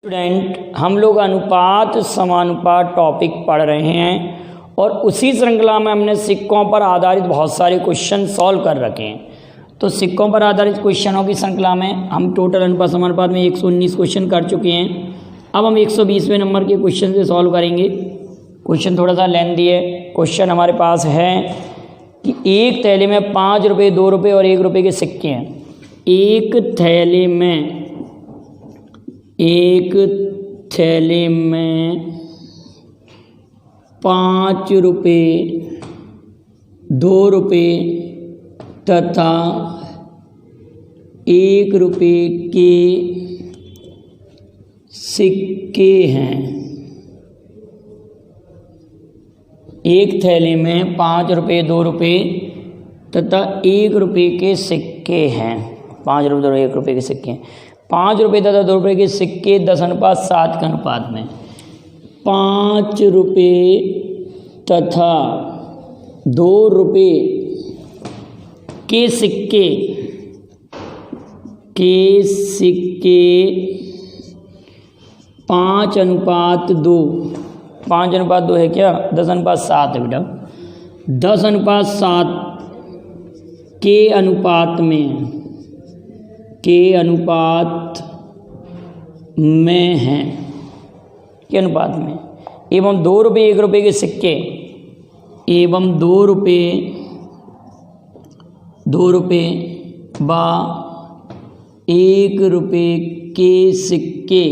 Student, हम लोग अनुपात समानुपात टॉपिक पढ़ रहे हैं और उसी श्रृंखला में हमने सिक्कों पर आधारित बहुत सारे क्वेश्चन सॉल्व कर रखे हैं। तो सिक्कों पर आधारित क्वेश्चनों की श्रृंखला में हम टोटल अनुपात समानुपात में 119 क्वेश्चन कर चुके हैं। अब हम 120वें नंबर के क्वेश्चन से सॉल्व करेंगे। क्वेश्चन थोड़ा सा लेंथी है। क्वेश्चन हमारे पास है कि एक थैले में 5 रुपये, 2 रुपये और 1 रुपये के सिक्के हैं। एक थैले में 5 रुपये, 2 रुपये तथा 1 रुपये के सिक्के हैं। एक थैले में 5 रुपये, 2 रुपये तथा 1 रुपये के सिक्के हैं। 5 रुपये, 2 रुपये, 1 रुपये के सिक्के हैं। 5 रुपये तथा 2 रुपये के सिक्के 10:7 के अनुपात में। 5 रुपये तथा 2 रुपये के सिक्के 5:2। 5:2 है क्या? 10:7 है बेटा। 10:7 के अनुपात में है, के अनुपात में। एवं 2 रुपये, 1 रुपये के सिक्के एवं 2 रुपये व 1 रुपये के सिक्के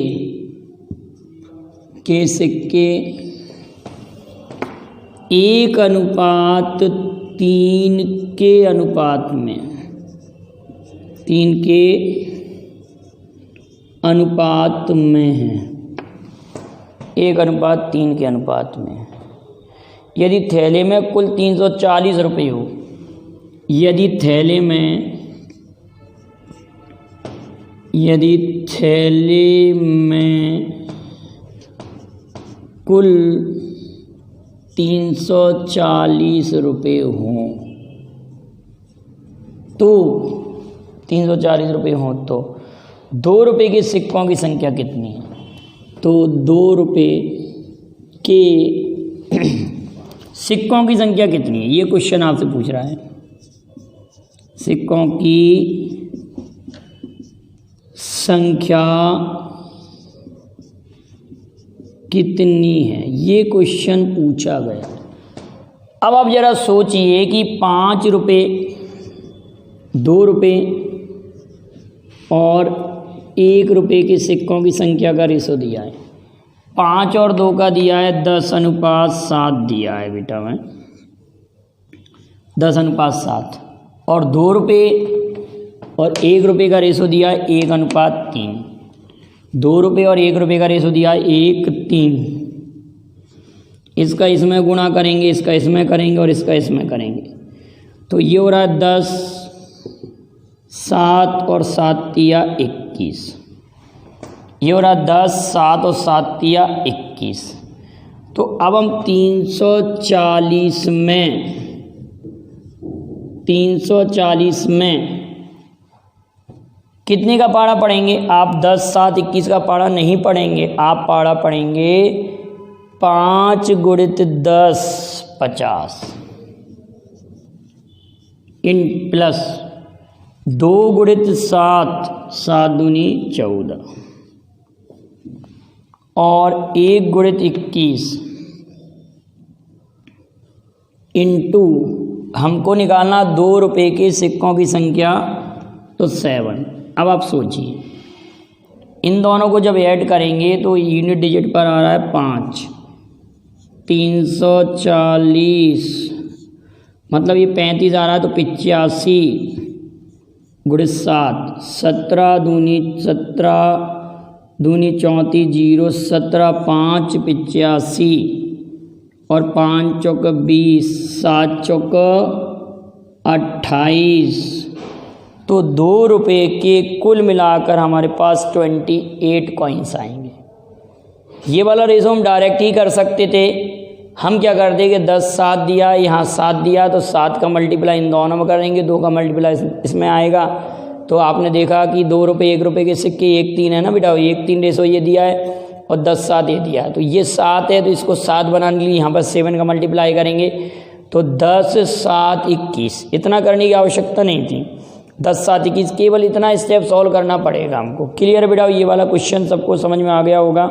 1:3 के अनुपात में। 3 के अनुपात में है। 1:3 के अनुपात में। यदि थैले में कुल 340 रुपये हो, यदि थैले में कुल 340 रुपये हों तो 340 रुपये हों तो 2 रुपये के सिक्कों की संख्या कितनी है? तो 2 रुपये के सिक्कों की संख्या कितनी है? ये क्वेश्चन आपसे पूछ रहा है। सिक्कों की संख्या कितनी है, ये क्वेश्चन पूछा गया। अब आप जरा सोचिए कि 5 रुपये, 2 रुपये और 1 रुपये के सिक्कों की संख्या का रेशो दिया है। 5 और 2 का दिया है 10:7 दिया है बेटा मैं, 10:7। और 2 रुपये और 1 रुपये का रेशो दिया है 1:3। 2 रुपये और 1 रुपये का रेशो दिया है 1:3। इसका इसमें गुणा करेंगे, इसका इसमें करेंगे और इसका इसमें करेंगे तो ये हो रहा है 10, 7 और 7 तिया 21। ये हो रहा है 10, 7 और 7 तिया 21। तो अब हम 340 में कितने का पाढ़ा पढ़ेंगे आप? 10, 7, 21 का पाढ़ा नहीं पढ़ेंगे आप। पाढ़ा पढ़ेंगे 5 × 10 50 इन प्लस 2 × 7 7 दूनी 14 और 1 × 21 इंटू हमको निकालना 2 रुपये के सिक्कों की संख्या तो 7। अब आप सोचिए इन दोनों को जब ऐड करेंगे तो यूनिट डिजिट पर आ रहा है 5। 340 मतलब ये 35 आ रहा है तो 85 × 7 17 दूनी 34 0 17 5 85 और 5 चौक 20 7 चौक 28। तो 2 रुपये के कुल मिलाकर हमारे पास 28 कॉइन्स आएंगे। ये वाला रेशो हम डायरेक्ट ही कर सकते थे। हम क्या करते कि 10 7 दिया, यहाँ 7 दिया तो 7 का मल्टीप्लाई इन दोनों में करेंगे, 2 का मल्टीप्लाई इसमें आएगा। तो आपने देखा कि 2 रुपये 1 रुपये के सिक्के 1 3 है ना बेटा, 1 3 रेशो ये दिया है और 10 7 ये दिया है। तो ये 7 है तो इसको 7 बनाने के लिए यहाँ पर 7 का मल्टीप्लाई करेंगे तो 10 7 21। इतना करने की आवश्यकता नहीं थी, 10 7 21 केवल इतना स्टेप सॉल्व करना पड़ेगा हमको। क्लियर बेटा, ये वाला क्वेश्चन सबको समझ में आ गया होगा,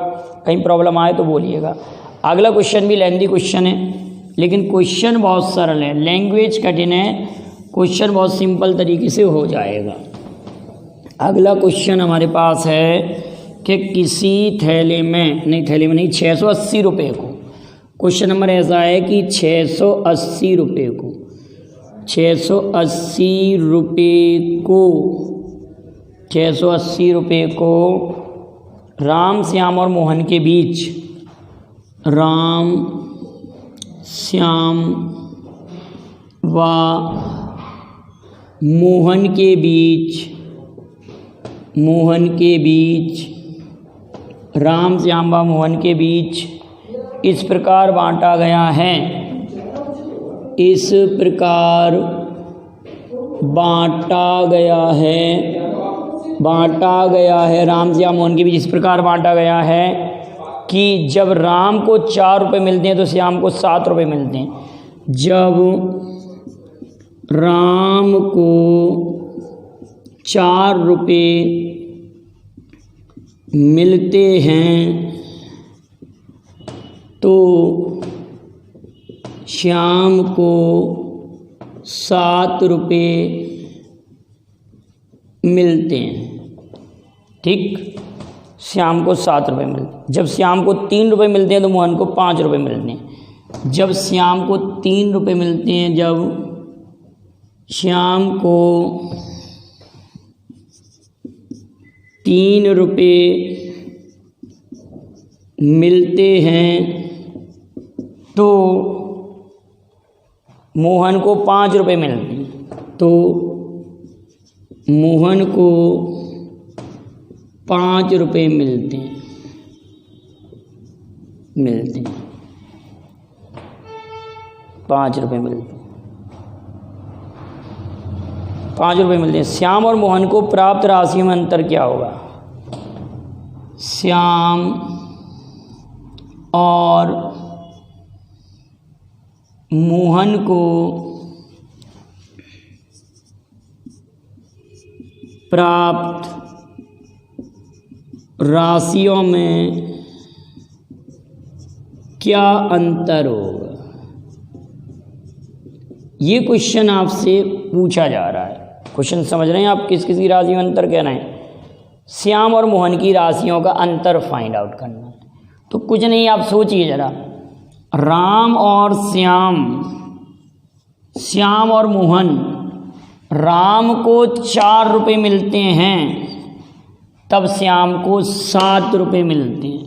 कहीं प्रॉब्लम आए तो बोलिएगा। अगला क्वेश्चन भी लेंथी क्वेश्चन है लेकिन क्वेश्चन बहुत सरल है, लैंग्वेज कठिन है, क्वेश्चन बहुत सिंपल तरीके से हो जाएगा। अगला क्वेश्चन हमारे पास है कि किसी थैले में 680 रुपये को, क्वेश्चन नंबर ऐसा है कि 680 रुपये को 680 रुपये को राम श्याम और मोहन के बीच, राम श्याम व मोहन के बीच राम श्याम व मोहन के बीच इस प्रकार बांटा गया है, इस प्रकार बांटा गया है राम श्याम मोहन के बीच इस प्रकार बांटा गया है कि जब राम को 4 रुपये मिलते हैं तो श्याम को 7 रुपये मिलते हैं। जब राम को 4 रुपये मिलते हैं तो श्याम को 7 रुपये मिलते हैं। ठीक, श्याम को 7 रुपये मिलते हैं। जब श्याम को 3 रुपये मिलते हैं तो मोहन को 5 रुपये मिलते हैं। जब श्याम को 3 रुपये मिलते हैं, जब श्याम को 3 रुपये मिलते हैं तो मोहन को 5 रुपये मिलते हैं। तो मोहन को 5 रुपये मिलते हैं 5 रुपये मिलते हैं 5 रुपये मिलते हैं। श्याम और मोहन को प्राप्त राशि में अंतर क्या होगा? श्याम और मोहन को प्राप्त राशियों में क्या अंतर होगा? ये क्वेश्चन आपसे पूछा जा रहा है। क्वेश्चन समझ रहे हैं आप? किस किस की राशि में अंतर कहना है? श्याम और मोहन की राशियों का अंतर फाइंड आउट करना है। तो कुछ नहीं, आप सोचिए जरा, राम और श्याम और मोहन, राम को 4 रुपये मिलते हैं तब श्याम को 7 रुपये मिलते हैं,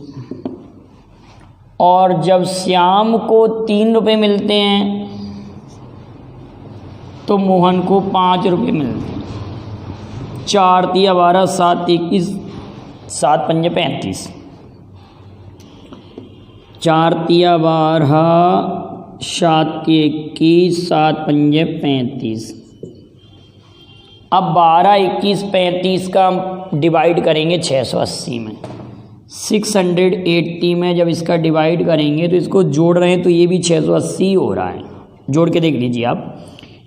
और जब श्याम को 3 रुपये मिलते हैं तो मोहन को 5 रुपये मिलते हैं। 4 तिया 12, 7 21, 7 पंजे 35, 4 तिया 12, 7 21, 7 पंजे 35। अब 12 21 35 का हम डिवाइड करेंगे 680 में, 680 में जब इसका डिवाइड करेंगे तो इसको जोड़ रहे हैं तो ये भी 680 हो रहा है। जोड़ के देख लीजिए आप,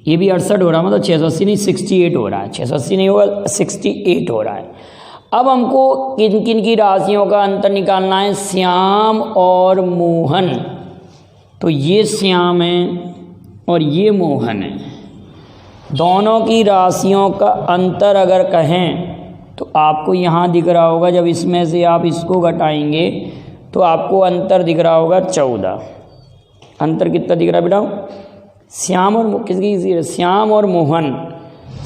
ये भी 68 हो रहा है, मतलब 680 नहीं 68 हो रहा है, 680 नहीं होगा 68 हो रहा है। अब हमको किन किन की राशियों का अंतर निकालना है? श्याम और मोहन। तो ये श्याम है और ये मोहन है, दोनों की राशियों का अंतर अगर कहें तो आपको यहाँ दिख रहा होगा, जब इसमें से आप इसको घटाएंगे तो आपको अंतर दिख रहा होगा 14। अंतर कितना दिख रहा है बेटा? श्याम और किसकी? श्याम और मोहन।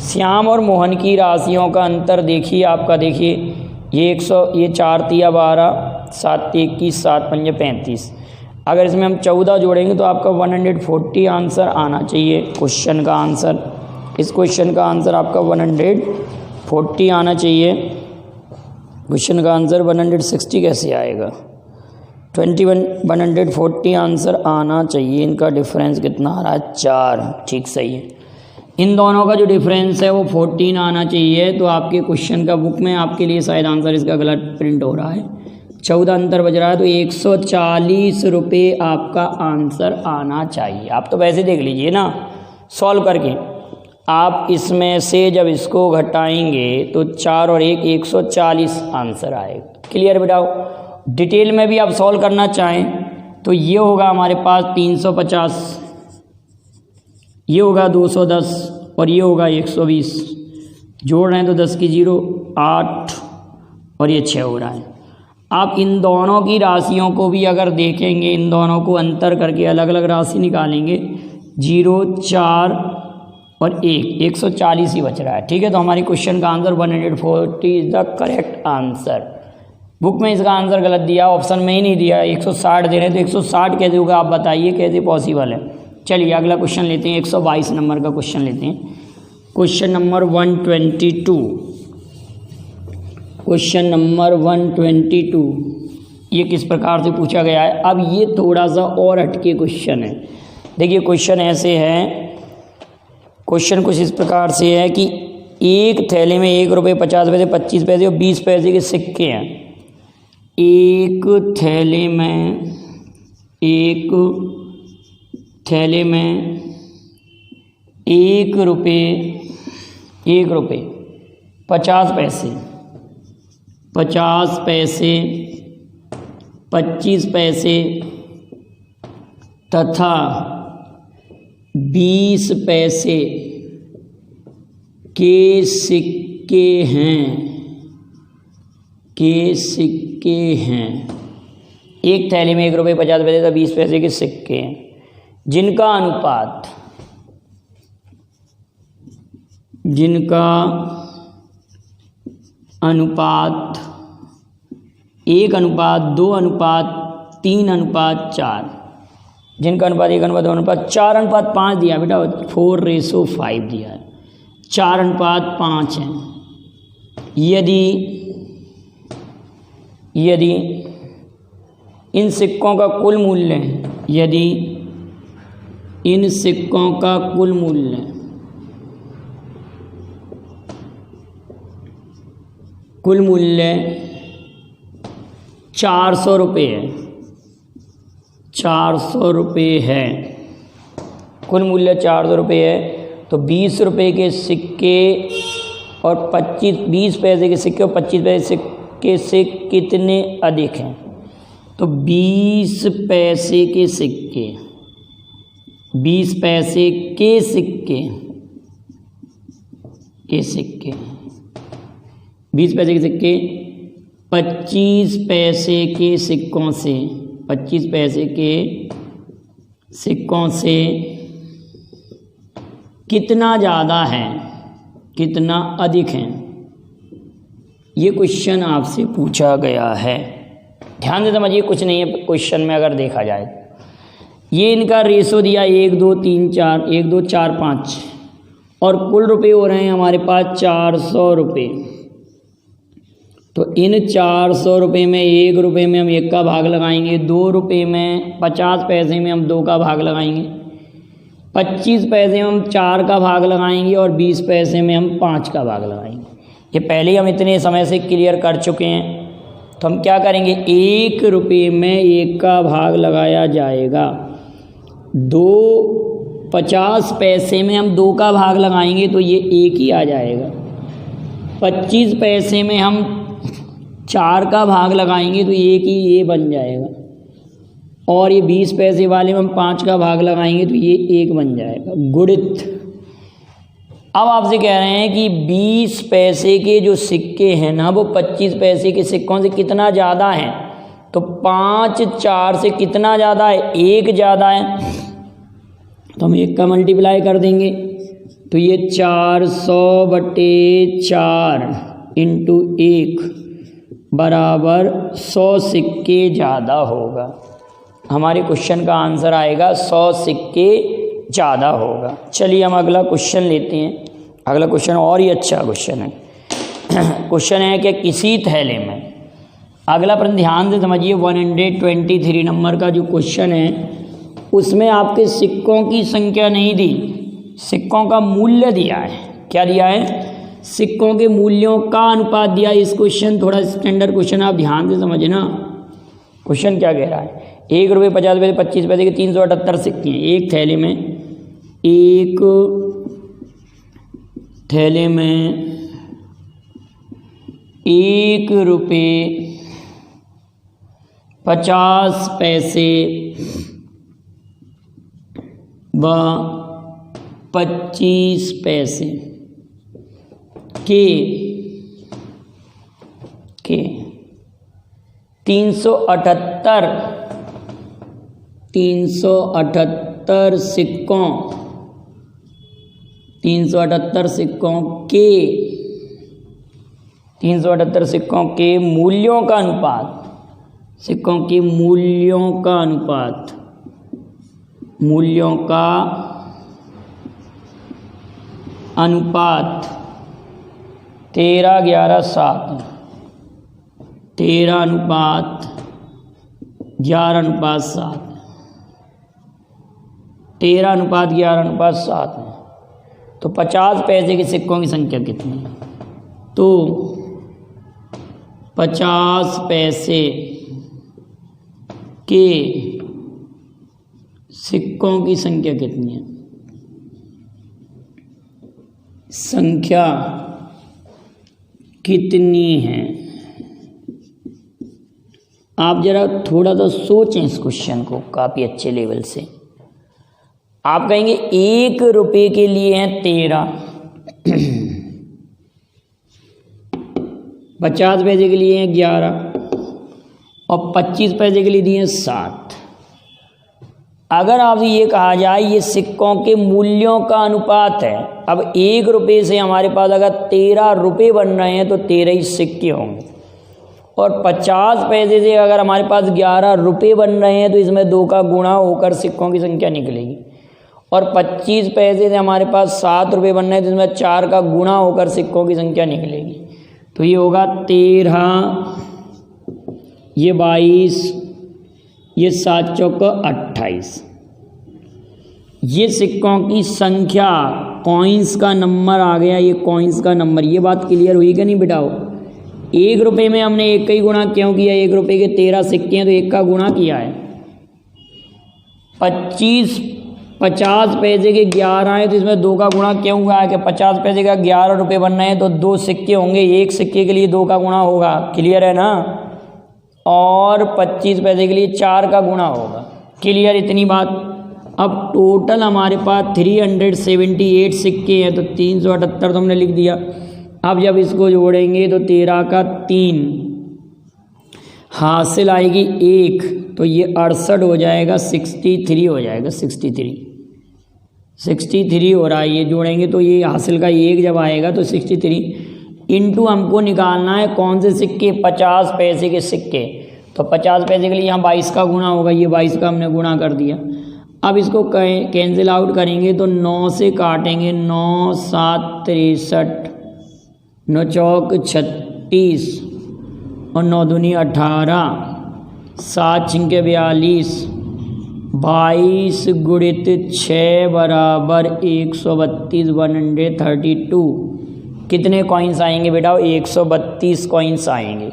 श्याम और मोहन की राशियों का अंतर देखिए आपका, देखिए ये 100, ये 4 तिया 12, 7 21, 7 पंजे 35। अगर इसमें हम 14 जोड़ेंगे तो आपका 140 आंसर आना चाहिए क्वेश्चन का आंसर। इस क्वेश्चन का आंसर आपका 140 आना चाहिए। क्वेश्चन का आंसर 160 कैसे आएगा? 140 आंसर आना चाहिए। इनका डिफरेंस कितना आ रहा है? 4। ठीक, सही है। इन दोनों का जो डिफरेंस है वो 14 आना चाहिए। तो आपके क्वेश्चन का बुक में आपके लिए शायद आंसर इसका गलत प्रिंट हो रहा है, 14 अंतर बज रहा है। तो 140 रुपये आपका आंसर आना चाहिए। आप तो वैसे देख लीजिए ना सॉल्व करके, आप इसमें से जब इसको घटाएंगे तो 4 और 1 140 आंसर आएगा। क्लियर बेटा? डिटेल में भी आप सॉल्व करना चाहें तो ये होगा हमारे पास 350, ये होगा 210 और ये होगा 120। जोड़ रहे हैं तो 10 की 0 8 और ये 6 हो रहा है। आप इन दोनों की राशियों को भी अगर देखेंगे, इन दोनों को अंतर करके अलग अलग राशि निकालेंगे, 0 4 और 1 140 ही बच रहा है। ठीक है, तो हमारी क्वेश्चन का answer 140 is the correct answer. Book में इसका आंसर गलत दिया, ऑप्शन में ही नहीं दिया, 160 दे रहे हैं तो 160 कैसे होगा आप बताइए, कैसे पॉसिबल है। चलिए अगला क्वेश्चन लेते हैं, 122 नंबर का क्वेश्चन लेते हैं। क्वेश्चन नंबर 122, क्वेश्चन नंबर 122 ये किस प्रकार से पूछा गया है। अब ये थोड़ा सा और हटके क्वेश्चन है। देखिए क्वेश्चन ऐसे है, क्वेश्चन कुछ इस प्रकार से है कि एक थैले में 1 रुपये 50 पैसे 25 पैसे और 20 पैसे के सिक्के हैं। एक थैले में 1 रुपये 50 पैसे 25 पैसे तथा 20 पैसे के सिक्के हैं। एक थैली में 1 रुपये 50 पैसे तथा 20 पैसे के सिक्के हैं, जिनका अनुपात 1:2:3:4, जिनका अनुपात 1:2:4:5 दिया बेटा, 4:5 दिया है, 4:5 है। यदि इन सिक्कों का कुल मूल्य यदि इन सिक्कों का कुल मूल्य 400 रुपये है, 400 रुपये है, कुल मूल्य 400 रुपये है, तो 20 रुपये के सिक्के और 20 पैसे के सिक्के और 25 पैसे के से कितने अधिक हैं। तो 20 पैसे के सिक्के 20 पैसे के सिक्के 20 पैसे के सिक्के 25 पैसे के सिक्कों से 25 पैसे के सिक्कों से कितना ज़्यादा है, कितना अधिक है, ये क्वेश्चन आपसे पूछा गया है। ध्यान से समझिए, कुछ नहीं है क्वेश्चन में अगर देखा जाए। ये इनका रेशो दिया 1 2 3 4 1 2 4 5 और कुल रुपए हो रहे हैं हमारे पास 400 रुपये। तो इन 400 रुपये में 1 रुपये में हम 1 का भाग लगाएंगे, 2 रुपये में 50 पैसे में हम 2 का भाग लगाएंगे, 25 पैसे में हम 4 का भाग लगाएंगे और 20 पैसे में हम 5 का भाग लगाएंगे। ये पहले हम इतने समय से क्लियर कर चुके हैं। तो हम क्या करेंगे, 1 रुपये में 1 का भाग लगाया जाएगा, 50 पैसे में हम 2 का भाग लगाएंगे तो ये 1 ही आ जाएगा, 25 पैसे में हम 4 का भाग लगाएंगे तो 1 ही ये बन जाएगा, और ये 20 पैसे वाले में हम 5 का भाग लगाएंगे तो ये 1 बन जाएगा। गुणित अब आपसे कह रहे हैं कि 20 पैसे के जो सिक्के हैं ना वो 25 पैसे के सिक्कों से कितना ज़्यादा है। तो 5 4 से कितना ज़्यादा है, 1 ज़्यादा है। तो हम 1 का मल्टीप्लाई कर देंगे तो ये 400/4 इंटू 1 बराबर 100 सिक्के ज़्यादा होगा। हमारे क्वेश्चन का आंसर आएगा 100 सिक्के ज़्यादा होगा। चलिए हम अगला क्वेश्चन लेते हैं। अगला क्वेश्चन और ही अच्छा क्वेश्चन है। क्वेश्चन है कि किसी थैले में, अगला प्रश्न ध्यान से समझिए, 123 नंबर का जो क्वेश्चन है उसमें आपके सिक्कों की संख्या नहीं दी, सिक्कों का मूल्य दिया है। क्या दिया है? सिक्कों के मूल्यों का अनुपात दिया। इस क्वेश्चन थोड़ा स्टैंडर्ड क्वेश्चन, आप ध्यान से समझना। क्वेश्चन क्या कह रहा है? 1 रुपये 50 पैसे 25 पैसे के 378 सिक्के हैं। एक थैले में 1 रुपये 50 पैसे व 25 पैसे के 378 सिक्कों के मूल्यों का अनुपात 13:11:7 13:11:7 है। तो 50 पैसे के सिक्कों की संख्या कितनी है? तो 50 पैसे के सिक्कों की संख्या कितनी है? संख्या कितनी है? आप जरा थोड़ा सा सोचें इस क्वेश्चन को काफ़ी अच्छे लेवल से। आप कहेंगे 1 रुपये के लिए हैं 13, 50 पैसे के लिए हैं 11 और 25 पैसे के लिए दिए हैं 7। अगर आपसे ये कहा जाए ये सिक्कों के मूल्यों का अनुपात है, अब 1 रुपये से हमारे पास अगर 13 रुपये बन रहे हैं तो 13 ही सिक्के होंगे, और 50 पैसे से अगर हमारे पास 11 रुपये बन रहे हैं तो इसमें 2 का गुणा होकर सिक्कों की संख्या निकलेगी, और 25 पैसे से हमारे पास 7 रुपये बन रहे हैं तो इसमें 4 का गुणा होकर सिक्कों की संख्या निकलेगी। तो ये होगा 13, ये 22, ये 7 चौका 28। ये सिक्कों की संख्या, कॉइन्स का नंबर आ गया, ये कॉइन्स का नंबर। ये बात क्लियर हुई कि नहीं बेटाओ? 1 रुपये में हमने 1 का ही गुणा क्यों किया? 1 रुपये के 13 सिक्के हैं तो 1 का गुणा किया है। 50 पैसे के 11 हैं तो इसमें 2 का गुणा क्यों हुआ है कि 50 पैसे का 11 रुपये बन रहे हैं तो 2 सिक्के होंगे, 1 सिक्के के लिए 2 का गुणा होगा। क्लियर है ना? और 25 पैसे के लिए 4 का गुणा होगा। क्लियर इतनी बात? अब टोटल हमारे पास 378 सिक्के हैं तो 378 तो हमने लिख दिया। अब जब इसको जोड़ेंगे तो 13 का 3 हासिल आएगी 1, तो ये 68 हो जाएगा, 63 हो जाएगा। 63 हो रहा है, ये जोड़ेंगे तो ये हासिल का 1 जब आएगा तो 63 इंटू हमको निकालना है कौन से सिक्के? 50 पैसे के सिक्के। तो 50 पैसे के लिए यहाँ 22 का गुणा होगा, ये 22 का हमने गुणा कर दिया। अब इसको कैंसिल आउट करेंगे तो 9 से काटेंगे, 9 7 63, 9 चौक 36 और 9 दूनी 18, 7 छिंके 42, 22 गुणित 6 बराबर 132, 132। कितने कॉइन्स आएंगे बेटा? 132 कॉइन्स आएंगे।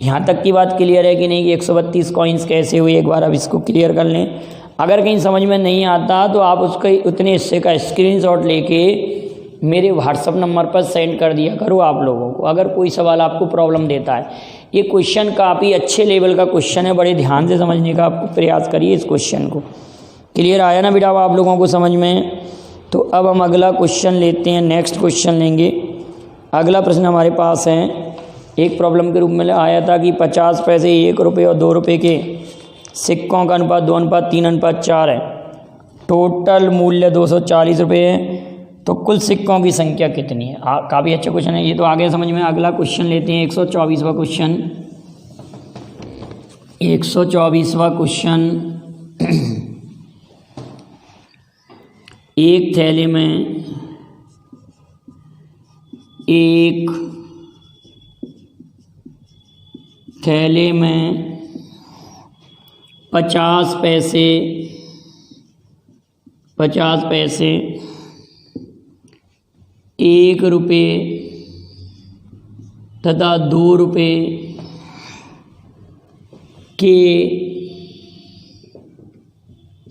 यहाँ तक की बात क्लियर है कि नहीं कि 132 कॉइन्स कैसे हुए? एक बार अब इसको क्लियर कर लें। अगर कहीं समझ में नहीं आता तो आप उसके उतने हिस्से का स्क्रीनशॉट लेके मेरे व्हाट्सअप नंबर पर सेंड कर दिया करो आप लोगों को, अगर कोई सवाल आपको प्रॉब्लम देता है। ये क्वेश्चन काफ़ी अच्छे लेवल का क्वेश्चन है, बड़े ध्यान से समझने का आप प्रयास करिए इस क्वेश्चन को। क्लियर आया ना बेटा आप लोगों को समझ में? तो अब हम अगला क्वेश्चन लेते हैं, नेक्स्ट क्वेश्चन लेंगे। अगला प्रश्न हमारे पास है, एक प्रॉब्लम के रूप में आया था कि 50 पैसे 1 रुपये और 2 रुपये के सिक्कों का अनुपात 2:3:4 है। टोटल मूल्य 240 रुपये है, तो कुल सिक्कों की संख्या कितनी है? काफ़ी अच्छा क्वेश्चन है ये, तो आगे समझ में। अगला क्वेश्चन लेते हैं 124वां क्वेश्चन। 124वां क्वेश्चन, एक थैले में 50 पैसे 1 रुपये तथा 2 रुपये के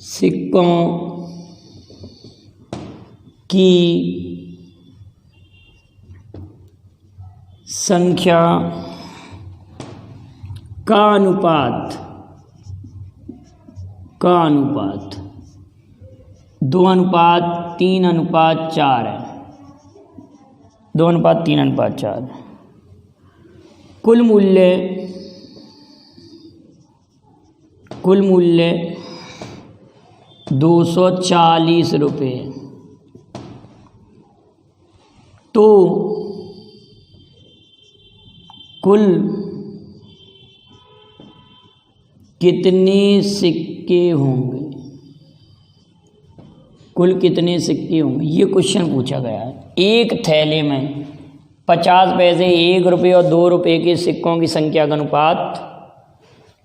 सिक्कों की संख्या का अनुपात 2:3:4 है। 2:3:4। कुल मूल्य 240 रुपये। तो कुल कितने सिक्के होंगे? ये क्वेश्चन पूछा गया है। एक थैले में 50 पैसे, 1 रुपये और 2 रुपये के सिक्कों की संख्या का अनुपात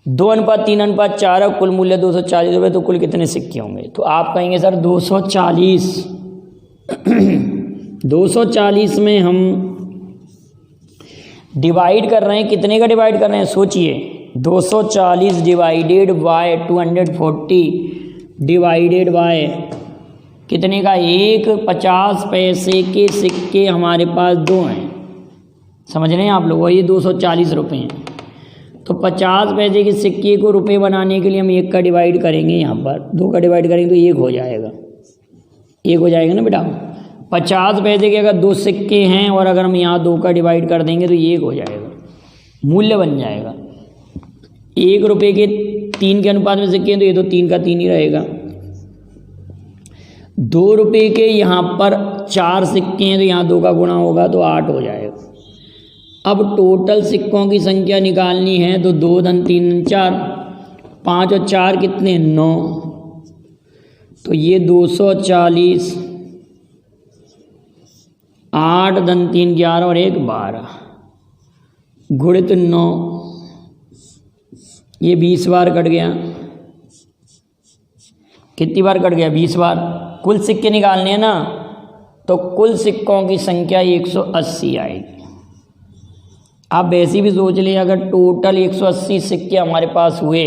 2:3:4 है। कुल मूल्य 240 रुपये। तो कुल कितने सिक्के होंगे? तो आप कहेंगे सर 240 240 में हम डिवाइड कर रहे हैं, कितने का डिवाइड कर रहे हैं? सोचिए, 240 डिवाइडेड बाय 240 डिवाइडेड बाय कितने का? 1। 50 पैसे के सिक्के हमारे पास 2 हैं, समझ रहे हैं आप लोग, और ये 240 रुपये हैं। तो 50 पैसे के सिक्के को रुपये बनाने के लिए हम 1 का डिवाइड करेंगे, यहाँ पर 2 का डिवाइड करेंगे तो 1 हो जाएगा। 1 हो जाएगा ना बेटा। 50 पैसे के अगर 2 सिक्के हैं और अगर हम यहाँ 2 का डिवाइड कर देंगे तो 1 हो जाएगा, मूल्य बन जाएगा। 1 रुपये के 3 के अनुपात में सिक्के हैं तो ये तो 3 का 3 ही रहेगा। 2 रुपये के यहाँ पर 4 सिक्के हैं तो यहाँ 2 का गुणा होगा तो 8 हो जाएगा। अब टोटल सिक्कों की संख्या निकालनी है तो 2 धन 3 धन 4, 5 और 4 कितने? 9। तो ये 240, 8 धन 3 11 और 1 12 गुणित 9, ये 20 बार कट गया। कितनी बार कट गया? 20 बार। कुल सिक्के निकालने हैं ना, तो कुल सिक्कों की संख्या 180 आएगी। आप वैसे भी सोच लिए, अगर टोटल 180 सिक्के हमारे पास हुए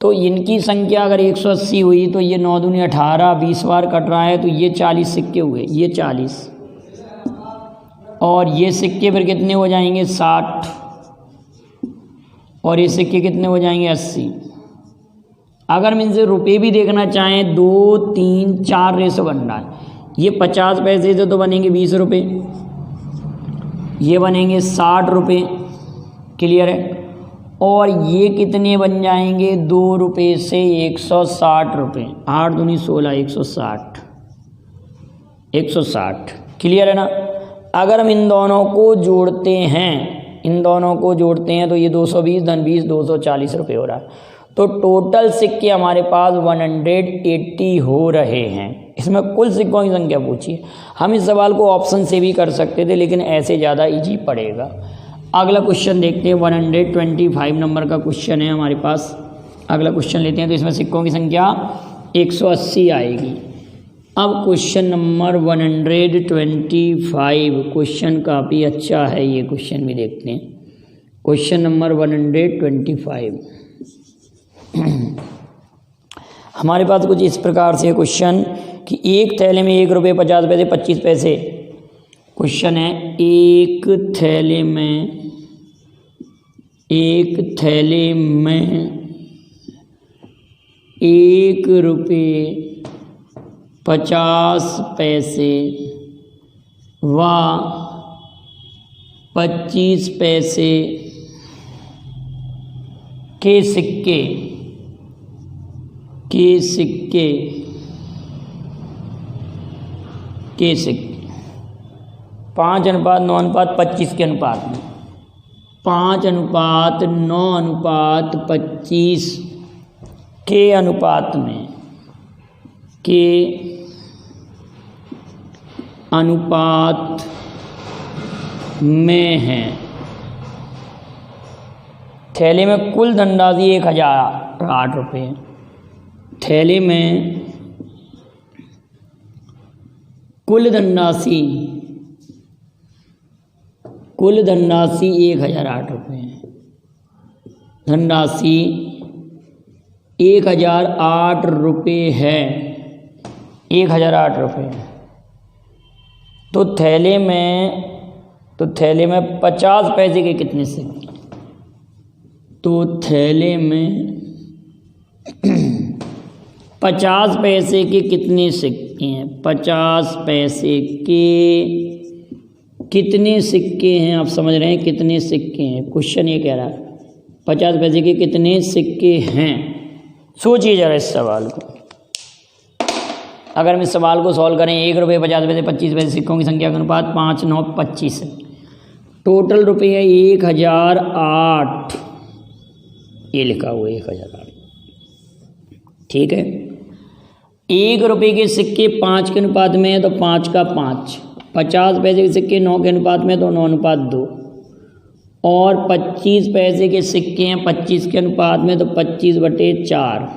तो इनकी संख्या अगर 180 हुई तो ये 9 दूनी 18, 20 बार कट रहा है तो ये 40 सिक्के हुए, ये 40, और ये सिक्के फिर कितने हो जाएंगे? 60, और ये सिक्के कितने हो जाएंगे? 80। अगर हम इनसे रुपये भी देखना चाहें, 2 3 4 रेशो बन रहा है। ये 50 पैसे से तो बनेंगे 20 रुपये, ये बनेंगे 60 रुपये, क्लियर है। और ये कितने बन जाएंगे? 2 रुपये से 160 रुपये, 8 दूनी 16, 160, क्लियर है ना। अगर हम इन दोनों को जोड़ते हैं तो ये 220 धन 20 240 रुपये हो रहा है। तो टोटल सिक्के हमारे पास 180 हो रहे हैं। इसमें कुल सिक्कों की संख्या पूछी है। हम इस सवाल को ऑप्शन से भी कर सकते थे, लेकिन ऐसे ज़्यादा इजी पड़ेगा। अगला क्वेश्चन देखते हैं। 125 नंबर का क्वेश्चन है हमारे पास। अगला क्वेश्चन लेते हैं, तो इसमें सिक्कों की संख्या 180 आएगी। अब क्वेश्चन नंबर 125, क्वेश्चन काफ़ी अच्छा है, ये क्वेश्चन भी देखते हैं। क्वेश्चन नंबर 125 हमारे पास कुछ इस प्रकार से है क्वेश्चन कि एक थैले में 1 रुपये 50 पैसे 25 पैसे। क्वेश्चन है, एक थैले में 1 रुपये 50 पैसे व 25 पैसे के सिक्के 5:9:25 के अनुपात में 5:9:25 के अनुपात में है। थैले में कुल धनराशि 1008 रुपये। थैले में कुल धनराशि 1008 रुपये है। धनराशि 1008 रुपये है, 1008 रुपये। तो थैले में 50 पैसे के कितने सिक्के? तो थैले में 50 पैसे के कितने सिक्के हैं? 50 पैसे के कितने सिक्के हैं? आप समझ रहे हैं कितने सिक्के हैं? क्वेश्चन ये कह रहा है 50 पैसे के कितने सिक्के हैं। सोचिए जरा इस सवाल को। अगर हम इस सवाल को सॉल्व करें, 1 रुपये 50 पैसे 25 पैसे सिक्कों की संख्या का अनुपात 5, 9, 25 है। टोटल रुपये है 1008, ये लिखा हुआ है 1008। ठीक है, 1 रुपये के सिक्के 5 के अनुपात में है तो 5 का 5, 50 पैसे के सिक्के 9 के अनुपात में तो 9:2, और 25 पैसे के सिक्के हैं 25 के अनुपात में तो 25/4।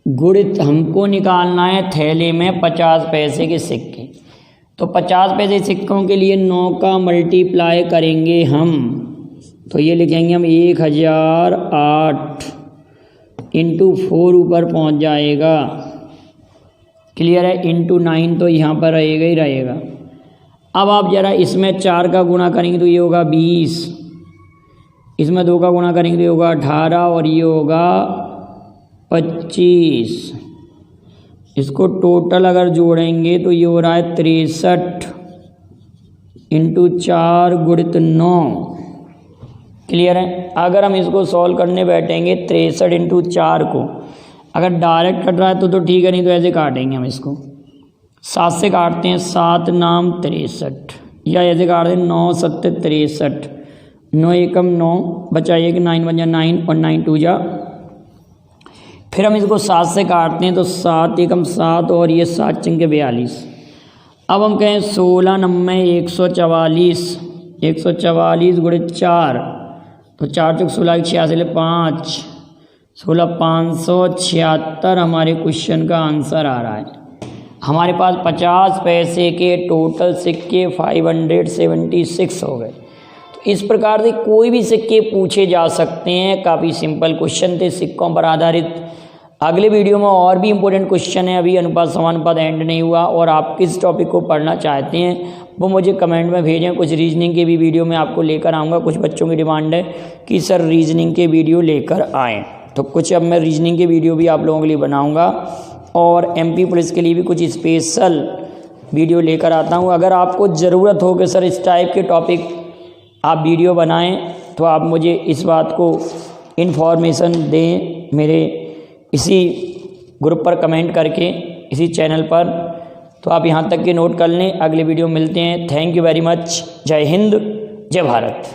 गुणित हमको निकालना है थैले में 50 पैसे के सिक्के। तो 50 पैसे सिक्कों के लिए 9 का मल्टीप्लाई करेंगे हम, तो ये लिखेंगे हम 1008 इंटू 4 ऊपर पहुंच जाएगा। क्लियर है? इंटू 9 तो यहाँ पर रहेगा ही रहेगा। अब आप जरा इसमें 4 का गुणा करेंगे तो ये होगा 20, इसमें 2 का गुणा करेंगे तो ये होगा 18 और ये होगा 25। इसको टोटल अगर जोड़ेंगे तो ये हो रहा है 63 इंटू 4 गुणित 9। क्लियर है? अगर हम इसको सॉल्व करने बैठेंगे 63 इंटू 4 को, अगर डायरेक्ट कट रहा है तो ठीक है, नहीं तो ऐसे काटेंगे हम इसको। 7 से काटते हैं, 7 नाम 63, या ऐसे काटते हैं 9 7 63, 9 एकम 9 बचा एक 9 बन जा 9 और 9 2 जा। फिर हम इसको 7 से काटते हैं तो 7 एकम 7 और ये 7 चंके 42। अब हम कहें 16 9 144, 144 गुणित 4 तो 4 चौक 16 86 5 16 576 हमारे क्वेश्चन का आंसर आ रहा है। हमारे पास 50 पैसे के टोटल सिक्के 576 हो गए। तो इस प्रकार से कोई भी सिक्के पूछे जा सकते हैं। काफ़ी सिंपल क्वेश्चन थे सिक्कों पर आधारित। अगले वीडियो में और भी इम्पोर्टेंट क्वेश्चन है। अभी अनुपात समानुपात एंड नहीं हुआ, और आप किस टॉपिक को पढ़ना चाहते हैं वो मुझे कमेंट में भेजें। कुछ रीजनिंग के भी वीडियो में आपको लेकर आऊँगा। कुछ बच्चों की डिमांड है कि सर रीजनिंग के वीडियो लेकर आएँ, तो कुछ अब मैं रीजनिंग के वीडियो भी आप लोगों के लिए बनाऊँगा, और MP पुलिस के लिए भी कुछ स्पेशल वीडियो लेकर आता हूँ। अगर आपको ज़रूरत हो कि सर इस टाइप के टॉपिक आप वीडियो बनाएं, तो आप मुझे इस बात को इन्फॉर्मेशन दें मेरे इसी ग्रुप पर कमेंट करके, इसी चैनल पर। तो आप यहाँ तक के नोट कर लें। अगले वीडियो मिलते हैं। Thank you very much. जय हिंद, जय भारत।